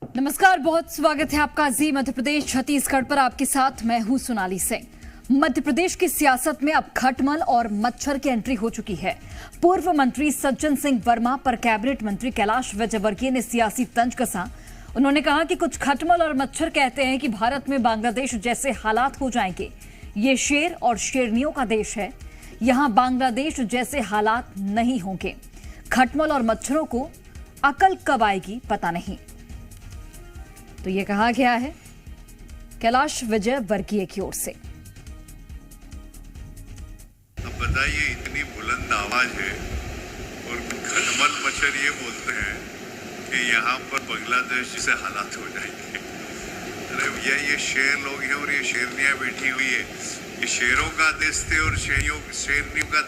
नमस्कार, बहुत स्वागत है आपका जी मध्य प्रदेश छत्तीसगढ़ पर। आपके साथ मैं हूं सोनाली सिंह। मध्य प्रदेश की सियासत में अब खटमल और मच्छर की एंट्री हो चुकी है। पूर्व मंत्री सज्जन सिंह वर्मा पर कैबिनेट मंत्री कैलाश विजयवर्गीय ने सियासी तंज कसा। उन्होंने कहा कि कुछ खटमल और मच्छर कहते हैं कि भारत में बांग्लादेश जैसे हालात हो जाएंगे। ये शेर और शेरनियों का देश है, यहां बांग्लादेश जैसे हालात नहीं होंगे। खटमल और मच्छरों को अकल कब आएगी पता नहीं, तो ये कहा गया है कैलाश विजयवर्गीय की ओर से। अब बताइए, इतनी बुलंद आवाज है और खटमल मच्छर ये बोलते हैं कि यहाँ पर बांग्लादेश जैसे हालात हो जाएंगे। अरे भैया, ये शेर लोग हैं और ये शेरनियां बैठी हुई है। ये शेरों का देश थे और शेरनियों का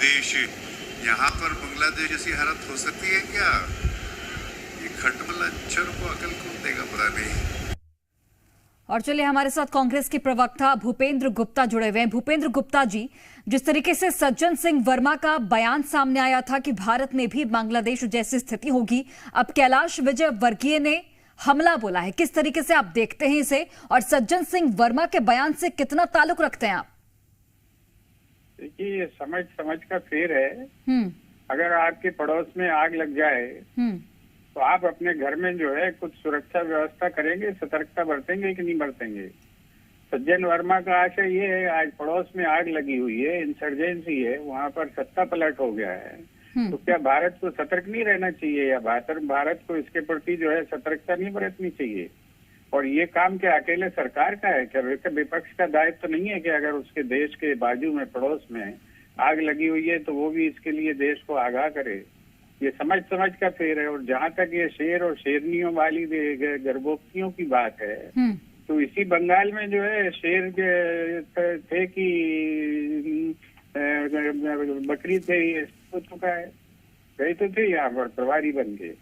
देश है। यहाँ पर बांग्लादेश जैसी हालत हो सकती है क्या? ये खटमल मच्छर को अकल कौन देगा, पता नहीं। और चलिए, हमारे साथ कांग्रेस के प्रवक्ता भूपेंद्र गुप्ता जुड़े हुए हैं। भूपेंद्र गुप्ता जी, जिस तरीके से सज्जन सिंह वर्मा का बयान सामने आया था कि भारत में भी बांग्लादेश जैसी स्थिति होगी, अब कैलाश विजयवर्गीय ने हमला बोला है। किस तरीके से आप देखते हैं इसे, और सज्जन सिंह वर्मा के बयान से कितना ताल्लुक रखते हैं आप? देखिए, ये समझ का फेर है। अगर आपके पड़ोस में आग लग जाए तो आप अपने घर में जो है कुछ सुरक्षा व्यवस्था करेंगे, सतर्कता बरतेंगे कि नहीं बरतेंगे? सज्जन वर्मा का आशय ये है, आज पड़ोस में आग लगी हुई है, इंसर्जेंसी है, वहाँ पर सत्ता पलट हो गया है, तो क्या भारत को सतर्क नहीं रहना चाहिए, या भारत को इसके प्रति जो है सतर्कता नहीं बरतनी चाहिए? और ये काम क्या अकेले सरकार का है क्या? विपक्ष का दायित्व तो नहीं है कि अगर उसके देश के बाजू में पड़ोस में आग लगी हुई है तो वो भी इसके लिए देश को आगाह करे? ये समझ का फेर है। और जहाँ तक ये शेर और शेरनियों वाली गर्भोक्तियों की बात है, तो इसी बंगाल में जो है शेर थे कि बकरी थे, ये हो चुका है। गए तो थे यहाँ पर प्रभारी बन के।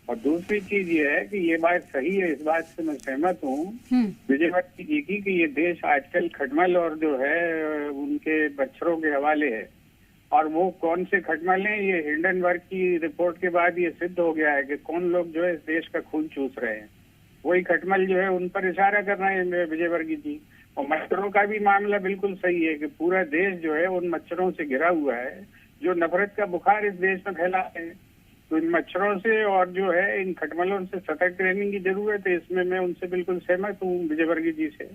और दूसरी चीज ये है कि ये बात सही है, इस बात से मैं सहमत हूँ विजयवर्गीय जी की, कि ये देश आजकल खटमल और जो है उनके मच्छरों के हवाले है। और वो कौन से खटमल हैं, ये हिंडनबर्ग की रिपोर्ट के बाद ये सिद्ध हो गया है कि कौन लोग जो है इस देश का खून चूस रहे हैं। वही खटमल जो है उन पर इशारा कर रहे हैं विजयवर्गीय जी। और मच्छरों का भी मामला बिल्कुल सही है कि पूरा देश जो है उन मच्छरों से घिरा हुआ है जो नफरत का बुखार इस देश में फैलाते हैं। तो इन मच्छरों से और जो है इन खटमलों से सतर्क रहने की जरूरत है। इसमें मैं उनसे बिल्कुल सहमत हूँ, विजयवर्गीय जी से।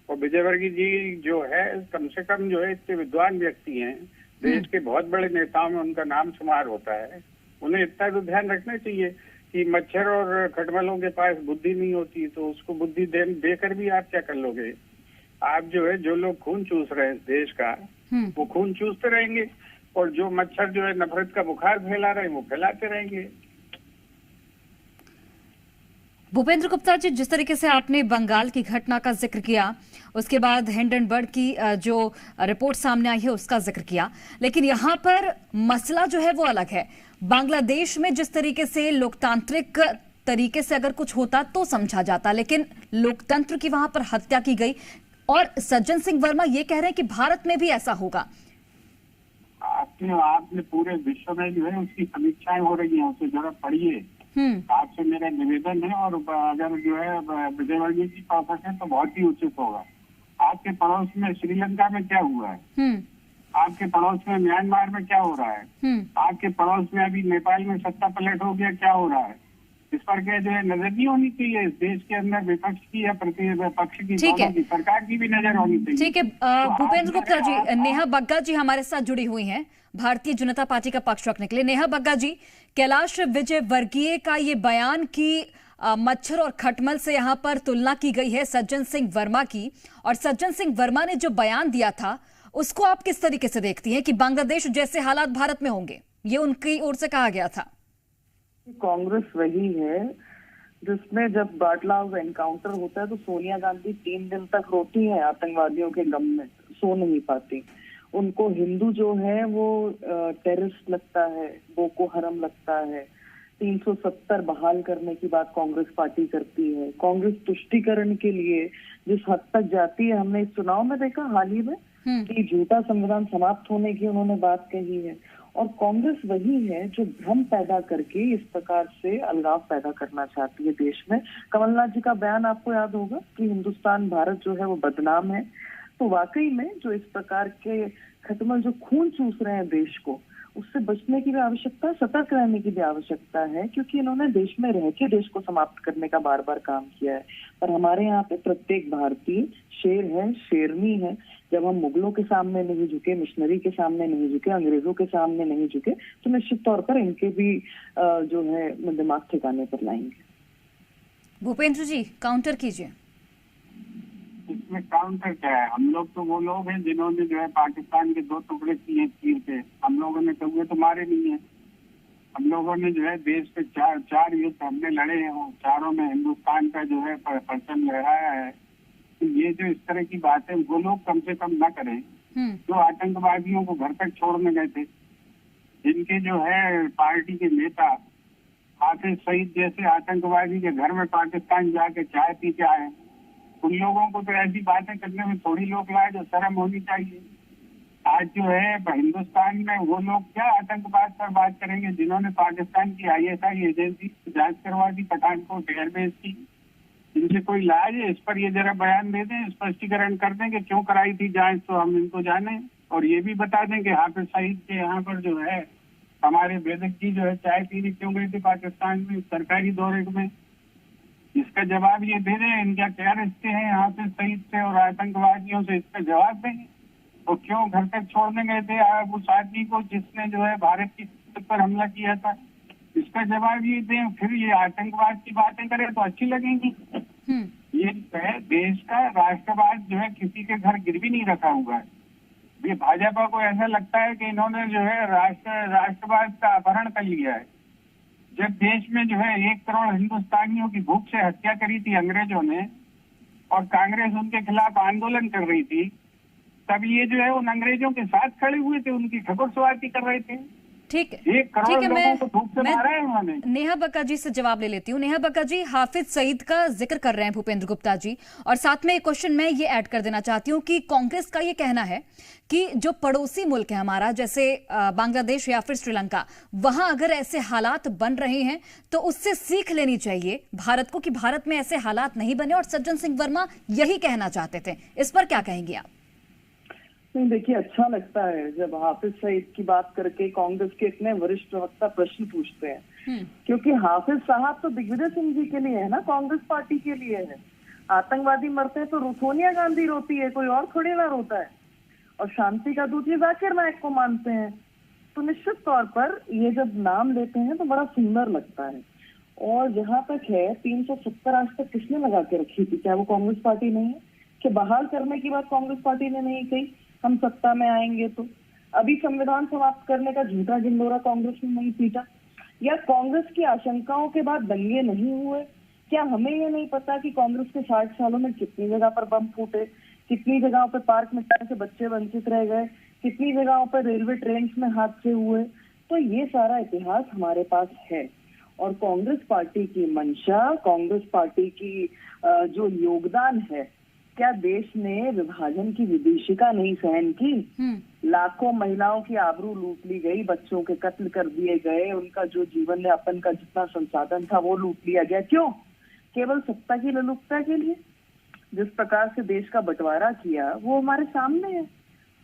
और विजयवर्गीय जी जो है कम से कम जो है इतने विद्वान व्यक्ति हैं, देश के बहुत बड़े नेताओं में उनका नाम शुमार होता है। उन्हें इतना तो ध्यान रखना चाहिए कि मच्छर और खटमलों के पास बुद्धि नहीं होती, तो उसको बुद्धि देकर भी आप क्या कर लोगे? आप जो है जो लोग खून चूस रहे हैं इस देश का, वो खून चूसते रहेंगे, और जो मच्छर जो है नफरत का बुखार फैला रहे हैं वो फैलाते रहेंगे। भूपेंद्र गुप्ता जी, जिस तरीके से आपने बंगाल की घटना का जिक्र किया, उसके बाद हिंडनबर्ग की जो रिपोर्ट सामने आई है उसका जिक्र किया, लेकिन यहाँ पर मसला जो है वो अलग है। बांग्लादेश में जिस तरीके से लोकतांत्रिक तरीके से अगर कुछ होता तो समझा जाता, लेकिन लोकतंत्र की वहां पर हत्या की गई। और सज्जन सिंह वर्मा ये कह रहे हैं कि भारत में भी ऐसा होगा। आपने पूरे विश्व में जो है उसकी समीक्षाएं हो रही हैं, उसे जरा पढ़िए। आपसे मेरा निवेदन है, और अगर जो है विजयवर्गीय जी पढ़ सके तो बहुत ही उचित होगा। आपके पड़ोस में श्रीलंका में क्या हुआ है? आपके पड़ोस में म्यांमार में क्या हो रहा है? आपके पड़ोस में अभी नेपाल में सत्ता पलट हो गया, क्या हो रहा है? इस पर क्या जो है नजर नहीं होनी चाहिए? इस देश के अंदर विपक्ष की या प्रतिपक्ष की, दोनों की, सरकार की भी नजर होनी चाहिए। ठीक है, भूपेंद्र गुप्ता जी, नेहा बग्गा जी हमारे साथ जुड़ी हुई हैं भारतीय जनता पार्टी का पक्ष रखने के लिए। नेहा बग्गा जी, कैलाश विजयवर्गीय का ये बयान कि मच्छर और खटमल से यहाँ पर तुलना की गई है सज्जन सिंह वर्मा की, और सज्जन सिंह वर्मा ने जो बयान दिया था उसको आप किस तरीके से देखती हैं कि बांग्लादेश जैसे हालात भारत में होंगे, ये उनकी ओर से कहा गया था? कांग्रेस वही है जिसमें जब बाटला एनकाउंटर होता है तो सोनिया गांधी 3 दिन तक रोती है आतंकवादियों के गम में, सो नहीं पाती। उनको हिंदू जो है वो टेररिस्ट लगता है, बोको हरम लगता है। 370 बहाल करने की बात कांग्रेस पार्टी करती है। कांग्रेस तुष्टीकरण के लिए जिस हद तक जाती है, हमने इस चुनाव में देखा हाल ही में कि झूठा संविधान समाप्त होने की उन्होंने बात कही है। और कांग्रेस वही है जो भ्रम पैदा करके इस प्रकार से अलगाव पैदा करना चाहती है देश में। कमलनाथ जी का बयान आपको याद होगा कि हिंदुस्तान भारत जो है वो बदनाम है। तो वाकई में जो इस प्रकार के खटमल जो खून चूस रहे हैं देश को, उससे बचने की भी आवश्यकता है, सतर्क रहने की भी आवश्यकता है, क्योंकि इन्होंने देश में रह के देश को समाप्त करने का बार बार काम किया है। पर हमारे यहाँ पे प्रत्येक भारतीय शेर है, शेरनी है। जब हम मुगलों के सामने नहीं झुके, मिशनरी के सामने नहीं झुके, अंग्रेजों के सामने नहीं झुके, तो निश्चित तौर पर इनके भी जो है दिमाग ठिकाने पर लाएंगे। भूपेंद्र जी, काउंटर कीजिए। इसमें काउंटर क्या है? हम लोग तो वो लोग हैं जिन्होंने जो है पाकिस्तान के 2 टुकड़े किए तीर पे। हम लोगों ने कौए तो मारे नहीं है। हम लोगों ने जो है देश पे चार युद्ध हमने लड़े हैं, वो चारों में हिंदुस्तान का जो है परचम लहराया है। तो ये जो इस तरह की बातें वो लोग कम से कम न करें जो आतंकवादियों को घर तक छोड़ने गए थे। जिनके जो है पार्टी के नेता हाफिज सईद जैसे आतंकवादी के घर में पाकिस्तान जाके चाय पी के आए, उन लोगों को तो ऐसी बातें करने में थोड़ी लोग लाए जो शर्म होनी चाहिए। आज जो है हिंदुस्तान में वो लोग क्या आतंकवाद पर बात करेंगे जिन्होंने पाकिस्तान की ISI एजेंसी की जांच करवा दी, पठानकोट एयरबेस की। इनसे कोई लाज है? इस पर ये जरा बयान दे दें, स्पष्टीकरण कर दें कि क्यों कराई थी जांच, तो हम इनको जाने। और ये भी बता दें कि हाफिज सईद के यहाँ पर जो है हमारे वेदक जी जो है चाय पीने क्यों गए थे पाकिस्तान में सरकारी दौरे में। इसका जवाब ये दे रहे हैं। इनका क्या रिश्ते हैं यहाँ पे सईद से और आतंकवादियों से, इसका जवाब देंगे। और क्यों घर तक छोड़ने गए थे उस आदमी को जिसने जो है भारत की पर हमला किया था, इसका जवाब ये दें। फिर ये आतंकवाद की बातें करें तो अच्छी लगेंगी। ये है देश का राष्ट्रवाद जो है किसी के घर गिरवी नहीं रखा हुआ है। ये भाजपा को ऐसा लगता है कि इन्होंने जो है राष्ट्रवाद का अपहरण कर लिया है। जब देश में जो है 1 करोड़ हिंदुस्तानियों की भूख से हत्या करी थी अंग्रेजों ने और कांग्रेस उनके खिलाफ आंदोलन कर रही थी, तब ये जो है उन अंग्रेजों के साथ खड़े हुए थे, उनकी ठकुरसवारी कर रहे थे। ठीक है, 1 करोड़ लोगों को धूप से मारा है उन्होंने। नेहा बक्का जी से जवाब ले लेती हूँ। नेहा बक्का जी, हाफिज सईद का जिक्र कर रहे हैं भूपेंद्र गुप्ता जी, और साथ में एक क्वेश्चन मैं ये ऐड कर देना चाहती हूँ कि कांग्रेस का ये कहना है कि जो पड़ोसी मुल्क है हमारा, जैसे बांग्लादेश या फिर श्रीलंका, वहां अगर ऐसे हालात बन रहे हैं तो उससे सीख लेनी चाहिए भारत को कि भारत में ऐसे हालात नहीं बने, और सज्जन सिंह वर्मा यही कहना चाहते थे। इस पर क्या कहेंगे आप? नहीं, देखिए, अच्छा लगता है जब हाफिज सईद की बात करके कांग्रेस के इतने वरिष्ठ प्रवक्ता प्रश्न पूछते हैं, क्योंकि हाफिज साहब तो दिग्विजय सिंह जी के लिए है ना, कांग्रेस पार्टी के लिए है। आतंकवादी मरते हैं तो सोनिया गांधी रोती है, कोई और थोड़ी ना रोता है। और शांति का दूत ये जाकिर नायक को मानते हैं। तो निश्चित तौर पर ये जब नाम लेते हैं तो बड़ा सुंदर लगता है। और जहां तक है 370 आज तक किसने लगा के रखी थी? क्या वो कांग्रेस पार्टी नहीं है? कि बहाल करने की बात कांग्रेस पार्टी ने नहीं कही, हम सत्ता में आएंगे तो। अभी संविधान समाप्त करने का झूठा ढिंडोरा कांग्रेस ने नहीं पीटा? या कांग्रेस की आशंकाओं के बाद दंगे नहीं हुए? क्या हमें ये नहीं पता कि कांग्रेस के 60 सालों में कितनी जगह पर बम फूटे, कितनी जगहों पर पार्क में जाने से बच्चे वंचित रह गए, कितनी जगहों पर रेलवे ट्रेन में हादसे हुए? तो ये सारा इतिहास हमारे पास है। और कांग्रेस पार्टी की मंशा, कांग्रेस पार्टी की जो योगदान है, क्या देश ने विभाजन की विभीषिका नहीं सहन की? लाखों महिलाओं की आबरू लूट ली गई, बच्चों के कत्ल कर दिए गए, उनका जो जीवन में अपन का जितना संसाधन था वो लूट लिया गया। क्यों? केवल सत्ता की ललुपता के लिए? जिस प्रकार से देश का बंटवारा किया वो हमारे सामने है।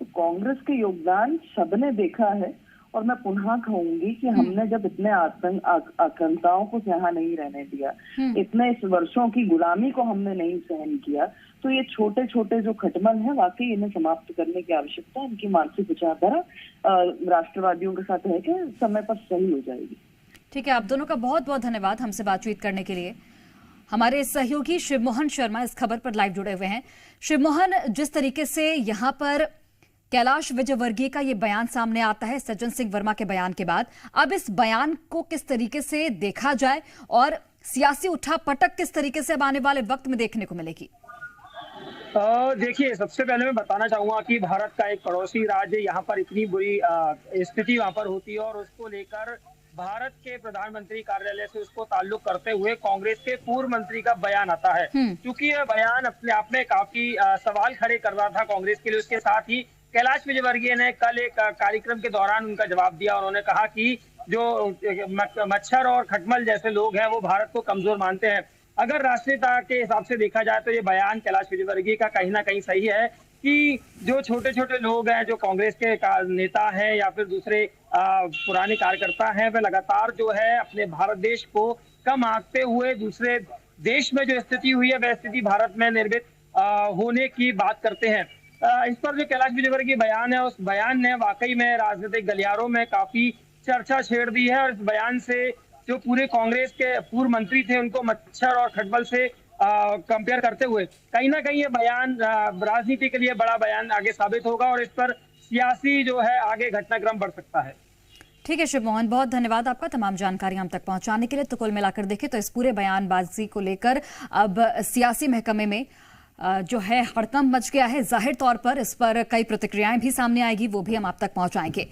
तो कांग्रेस के योगदान सबने देखा है। और मैं पुनः कहूंगी कि हमने जब इतने आकांक्षाओं को यहाँ नहीं रहने दिया, इतने इस वर्षों की गुलामी को हमने नहीं सहन किया, तो ये छोटे छोटे जो खटमल हैं वाकई इन्हें समाप्त करने की आवश्यकता है। इनकी मानसिक विचारधारा राष्ट्रवादियों के साथ रह के समय पर सही हो जाएगी। ठीक है, आप दोनों का बहुत बहुत धन्यवाद हमसे बातचीत करने के लिए। हमारे सहयोगी शिवमोहन शर्मा इस खबर पर लाइव जुड़े हुए हैं। शिवमोहन, जिस तरीके से यहाँ पर कैलाश विजयवर्गीय का ये बयान सामने आता है सज्जन सिंह वर्मा के बयान के बाद, अब इस बयान को किस तरीके से देखा जाए और सियासी उठापटक किस तरीके से अब आने वाले वक्त में देखने को मिलेगी? देखिए, सबसे पहले मैं बताना चाहूंगा कि भारत का एक पड़ोसी राज्य यहाँ पर इतनी बुरी स्थिति वहां पर होती है और उसको लेकर भारत के प्रधानमंत्री कार्यालय से उसको ताल्लुक करते हुए कांग्रेस के पूर्व मंत्री का बयान आता है। क्योंकि यह बयान अपने आप में काफी सवाल खड़े कर रहा था कांग्रेस के लिए, उसके साथ ही कैलाश विजयवर्गीय ने कल एक कार्यक्रम के दौरान उनका जवाब दिया। उन्होंने कहा कि जो मच्छर और खटमल जैसे लोग हैं वो भारत को कमजोर मानते हैं। अगर राष्ट्रीयता के हिसाब से देखा जाए तो ये बयान कैलाश विजयवर्गीय का कहीं ना कहीं सही है कि जो छोटे छोटे लोग हैं, जो कांग्रेस के नेता हैं या फिर दूसरे पुराने कार्यकर्ता हैं, वे लगातार जो है अपने भारत देश को कम आंकते हुए दूसरे देश में जो स्थिति हुई है वह स्थिति भारत में निर्मित होने की बात करते हैं। इस पर जो कैलाश विजयवर्गीय बयान है, उस बयान ने वाकई में राजनीतिक गलियारों में काफी चर्चा छेड़ दी है। और इस बयान से जो पूरे कांग्रेस के पूर्व मंत्री थे उनको मच्छर और खटमल से कंपेयर करते हुए कहीं ना कहीं ये बयान राजनीति के लिए बड़ा बयान आगे साबित होगा और इस पर सियासी जो है आगे घटनाक्रम बढ़ सकता है। ठीक है शिव मोहन, बहुत धन्यवाद आपका तमाम जानकारी हम तक पहुंचाने के लिए। तो कुल मिलाकर देखें तो इस पूरे बयानबाजी को लेकर अब सियासी महकमे में जो है हड़कंप मच गया है। जाहिर तौर पर इस पर कई प्रतिक्रियाएं भी सामने आएगी, वो भी हम आप तक पहुंचाएंगे।